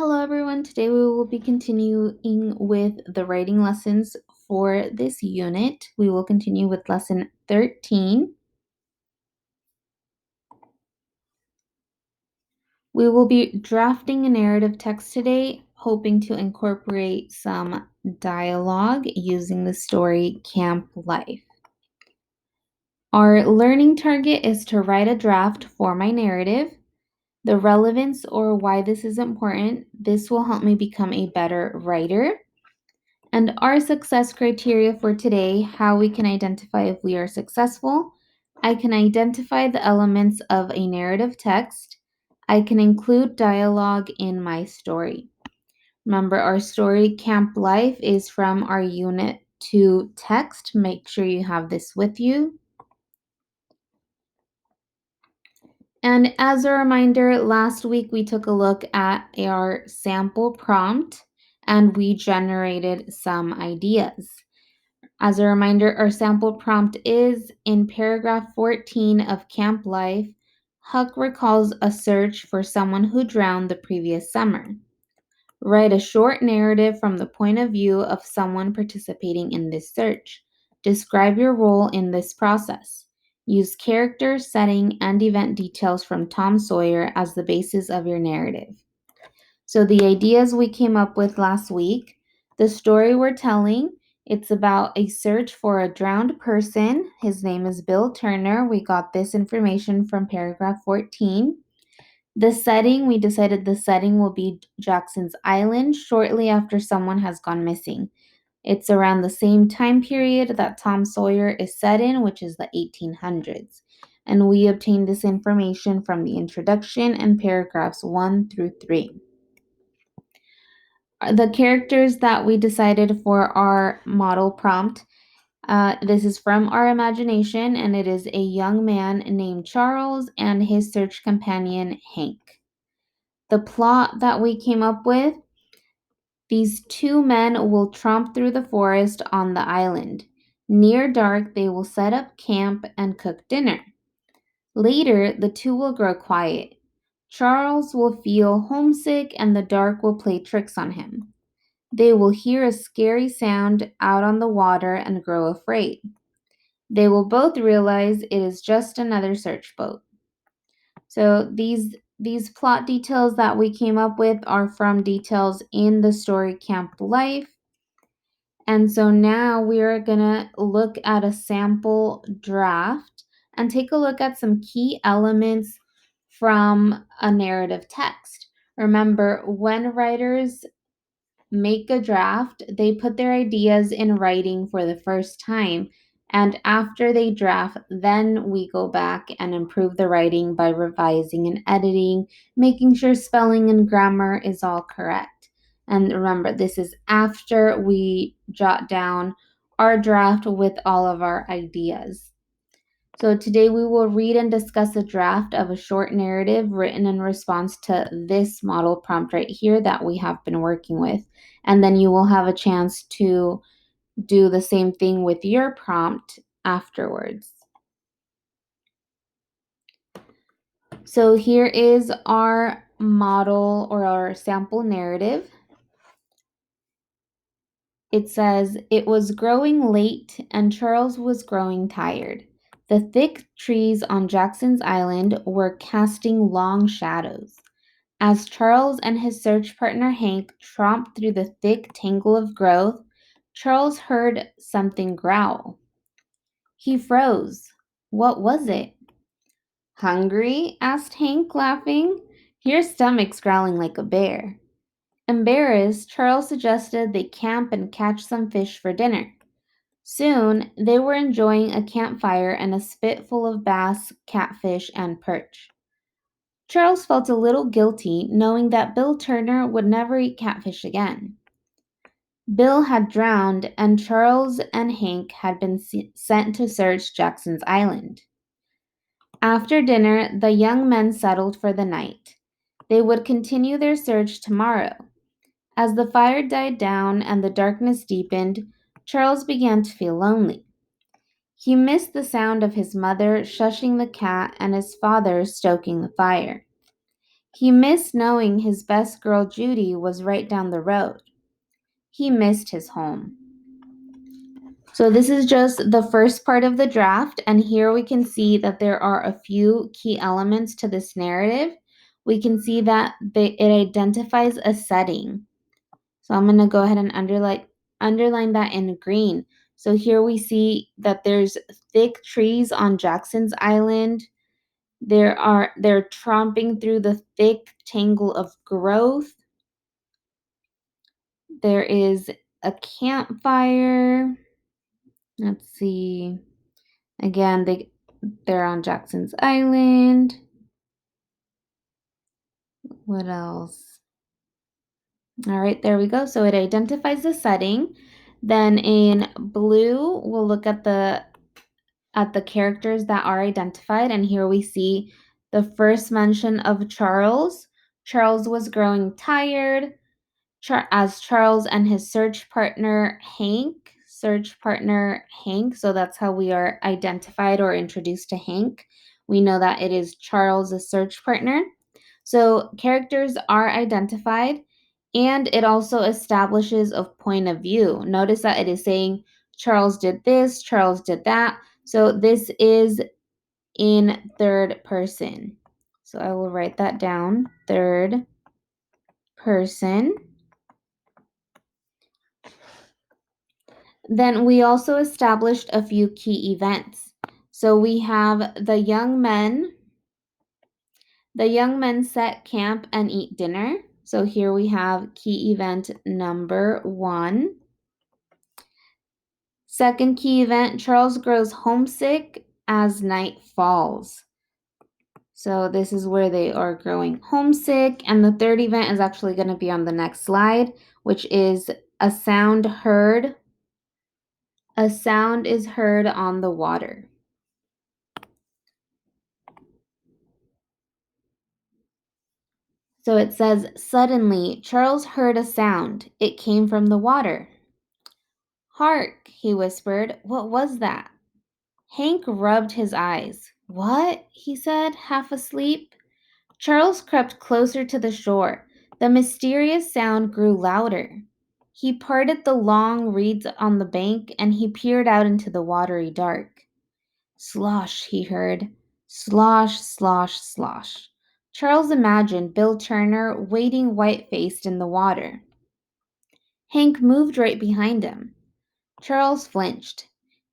Hello, everyone. Today we will be continuing with the writing lessons for this unit. We will continue with lesson 13. We will be drafting a narrative text today, hoping to incorporate some dialogue using the story Camp Life. Our learning target is to write a draft for my narrative. The relevance or why this is important, this will help me become a better writer. And our success criteria for today, how we can identify if we are successful. I can identify the elements of a narrative text. I can include dialogue in my story. Remember, our story Camp Life is from our Unit 2 text. Make sure you have this with you. And as a reminder, last week we took a look at our sample prompt and we generated some ideas. As a reminder, our sample prompt is in paragraph 14 of Camp Life. Huck recalls a search for someone who drowned the previous summer. Write a short narrative from the point of view of someone participating in this search. Describe your role in this process. Use character, setting, and event details from Tom Sawyer as the basis of your narrative. So the ideas we came up with last week, the story we're telling, it's about a search for a drowned person. His name is Bill Turner. We got this information from paragraph 14. The setting, we decided the setting will be Jackson's Island shortly after someone has gone missing. It's around the same time period that Tom Sawyer is set in, which is the 1800s. And we obtained this information from the introduction and paragraphs 1 through 3. The characters that we decided for our model prompt, this is from our imagination, and it is a young man named Charles and his search companion, Hank. The plot that we came up with, these two men will tromp through the forest on the island. Near dark, they will set up camp and cook dinner. Later, the two will grow quiet. Charles will feel homesick and the dark will play tricks on him. They will hear a scary sound out on the water and grow afraid. They will both realize it is just another search boat. So these plot details that we came up with are from details in the story Camp Life. And so now we are going to look at a sample draft and take a look at some key elements from a narrative text. Remember, when writers make a draft, they put their ideas in writing for the first time. And after they draft, then we go back and improve the writing by revising and editing, making sure spelling and grammar is all correct. And remember, this is after we jot down our draft with all of our ideas. So today we will read and discuss a draft of a short narrative written in response to this model prompt right here that we have been working with. And then you will have a chance to do the same thing with your prompt afterwards. So here is our model or our sample narrative. It says, "It was growing late and Charles was growing tired. The thick trees on Jackson's Island were casting long shadows. As Charles and his search partner Hank tromped through the thick tangle of growth, Charles heard something growl. He froze. What was it? Hungry? Asked Hank, laughing. Your stomach's growling like a bear. Embarrassed, Charles suggested they camp and catch some fish for dinner. Soon, they were enjoying a campfire and a spit full of bass, catfish, and perch. Charles felt a little guilty knowing that Bill Turner would never eat catfish again. Bill had drowned, and Charles and Hank had been sent to search Jackson's Island. After dinner, the young men settled for the night. They would continue their search tomorrow. As the fire died down and the darkness deepened, Charles began to feel lonely. He missed the sound of his mother shushing the cat and his father stoking the fire. He missed knowing his best girl Judy was right down the road. He missed his home. So this is just the first part of the draft, and here we can see that there are a few key elements to this narrative. We can see that it identifies a setting. So I'm going to go ahead and underline that in green. So here we see that there's thick trees on Jackson's Island. They're tromping through the thick tangle of growth. There is a campfire. Let's see. Again, they're on Jackson's Island. What else? All right, there we go. So it identifies the setting. Then in blue, we'll look at the characters that are identified, and here we see the first mention of Charles. Charles was growing tired as Charles and his search partner Hank. So that's how we are identified or introduced to Hank. We know that it is Charles' search partner. So characters are identified, and it also establishes a point of view. Notice that it is saying Charles did this, Charles did that. So this is in third person. So I will write that down, third person. Then we also established a few key events. So we have the young men. The young men set camp and eat dinner. So here we have key event number 1. Second key event, Charles grows homesick as night falls. So this is where they are growing homesick. And the third event is actually going to be on the next slide, which is a sound heard. A sound is heard on the water. So it says, suddenly, Charles heard a sound. It came from the water. Hark, he whispered. What was that? Hank rubbed his eyes. What? He said, half asleep. Charles crept closer to the shore. The mysterious sound grew louder. He parted the long reeds on the bank and he peered out into the watery dark. Slosh, he heard. Slosh, slosh, slosh. Charles imagined Bill Turner wading white-faced in the water. Hank moved right behind him. Charles flinched.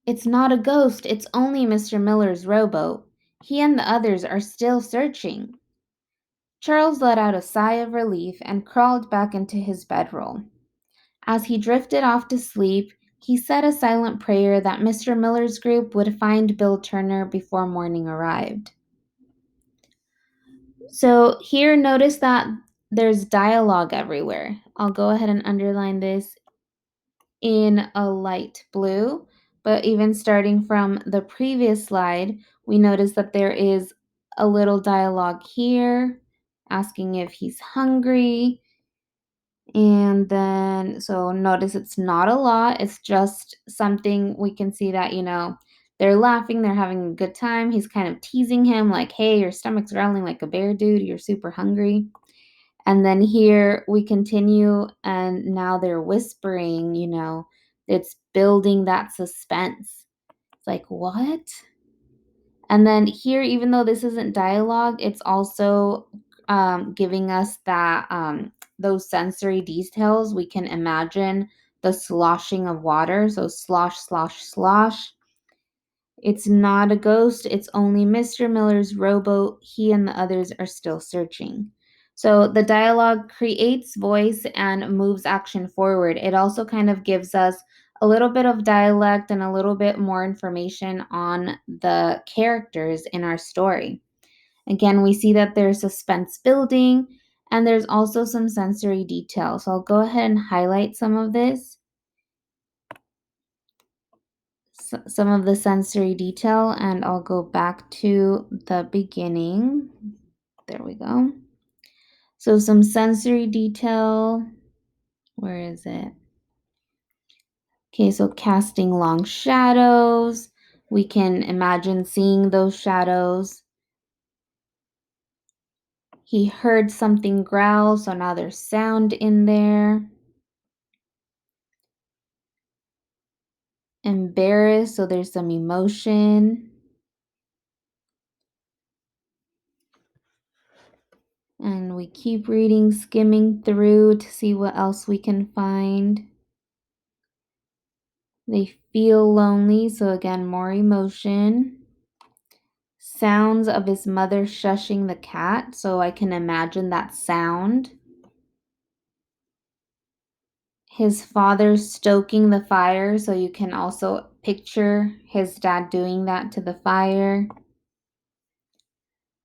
It's not a ghost, it's only Mr. Miller's rowboat. He and the others are still searching. Charles let out a sigh of relief and crawled back into his bedroll. As he drifted off to sleep, he said a silent prayer that Mr. Miller's group would find Bill Turner before morning arrived. So here, notice that there's dialogue everywhere. I'll go ahead and underline this in a light blue, but even starting from the previous slide, we notice that there is a little dialogue here asking if he's hungry. And then, so notice it's not a lot, it's just something we can see that, they're laughing, they're having a good time. He's kind of teasing him, like, hey, your stomach's growling like a bear, dude, you're super hungry. And then here we continue, and now they're whispering, it's building that suspense. It's like, what? And then here, even though this isn't dialogue, it's also giving us that those sensory details. We can imagine the sloshing of water. So slosh, slosh, slosh. It's not a ghost. It's only Mr. Miller's rowboat. He and the others are still searching. So the dialogue creates voice and moves action forward. It also kind of gives us a little bit of dialect and a little bit more information on the characters in our story. Again, we see that there's suspense building and there's also some sensory detail. So I'll go ahead and highlight some of this. Some of the sensory detail, and I'll go back to the beginning. There we go. So some sensory detail. Where is it? Okay, so casting long shadows. We can imagine seeing those shadows. He heard something growl, so now there's sound in there. Embarrassed, so there's some emotion. And we keep reading, skimming through to see what else we can find. They feel lonely, so again, more emotion. Sounds of his mother shushing the cat, so I can imagine that sound. His father stoking the fire, so you can also picture his dad doing that to the fire.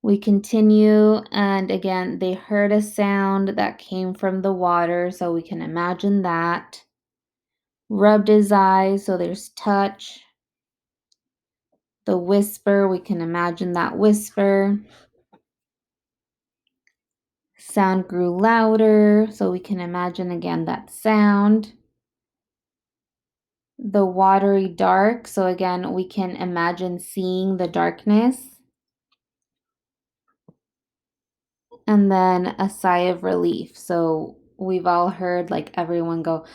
We continue, and again, they heard a sound that came from the water, so we can imagine that. Rubbed his eyes, so there's touch. The whisper, we can imagine that whisper. Sound grew louder, so we can imagine again that sound. The watery dark, so again, we can imagine seeing the darkness. And then a sigh of relief. So we've all heard like everyone go,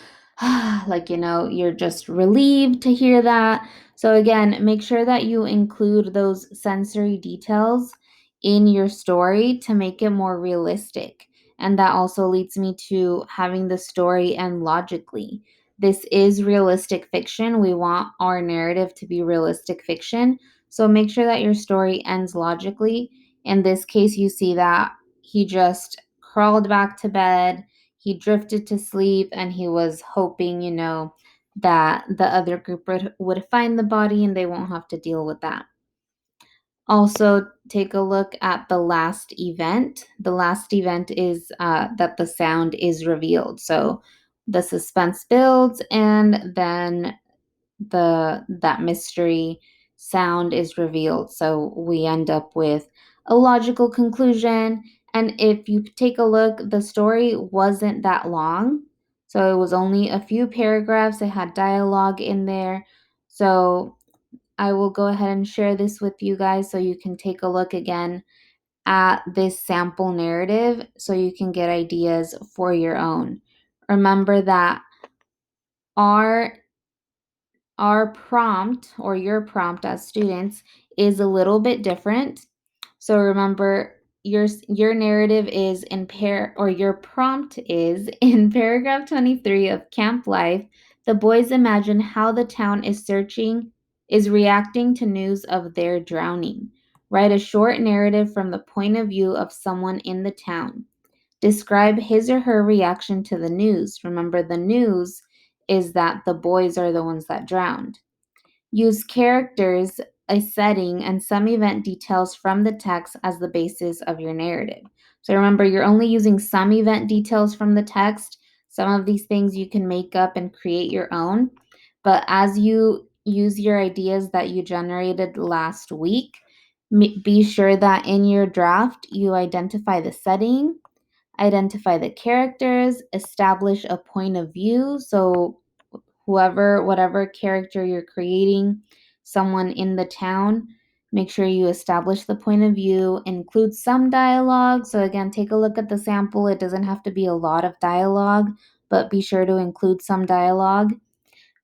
like, you're just relieved to hear that. So again, make sure that you include those sensory details in your story to make it more realistic. And that also leads me to having the story end logically. This is realistic fiction. We want our narrative to be realistic fiction. So make sure that your story ends logically. In this case, you see that he just crawled back to bed. He drifted to sleep and he was hoping, that the other group would find the body and they won't have to deal with that. Also, take a look at the last event. The last event is that the sound is revealed. So the suspense builds and then that mystery sound is revealed. So we end up with a logical conclusion. And if you take a look, the story wasn't that long. So it was only a few paragraphs. It had dialogue in there. So I will go ahead and share this with you guys so you can take a look again at this sample narrative so you can get ideas for your own. Remember that our our prompt or your prompt as students is a little bit different. So remember your narrative is your prompt is in paragraph 23 of Camp Life. The boys imagine how the town is reacting to news of their drowning. Write a short narrative from the point of view of someone in the town. Describe his or her reaction to the news. Remember, the news is that the boys are the ones that drowned. Use characters, a setting, and some event details from the text as the basis of your narrative. So remember, you're only using some event details from the text. Some of these things you can make up and create your own. But as you use your ideas that you generated last week, be sure that in your draft you identify the setting, identify the characters, establish a point of view. So whatever character you're creating, someone in the town, make sure you establish the point of view, include some dialogue. So again, take a look at the sample. It doesn't have to be a lot of dialogue, but be sure to include some dialogue.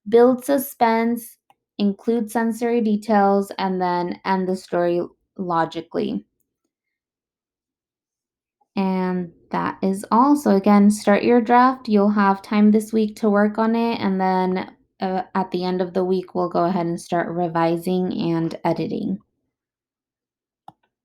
Build suspense, include sensory details, and then end the story logically. And that is all. So again, start your draft. You'll have time this week to work on it. And then at the end of the week, we'll go ahead and start revising and editing.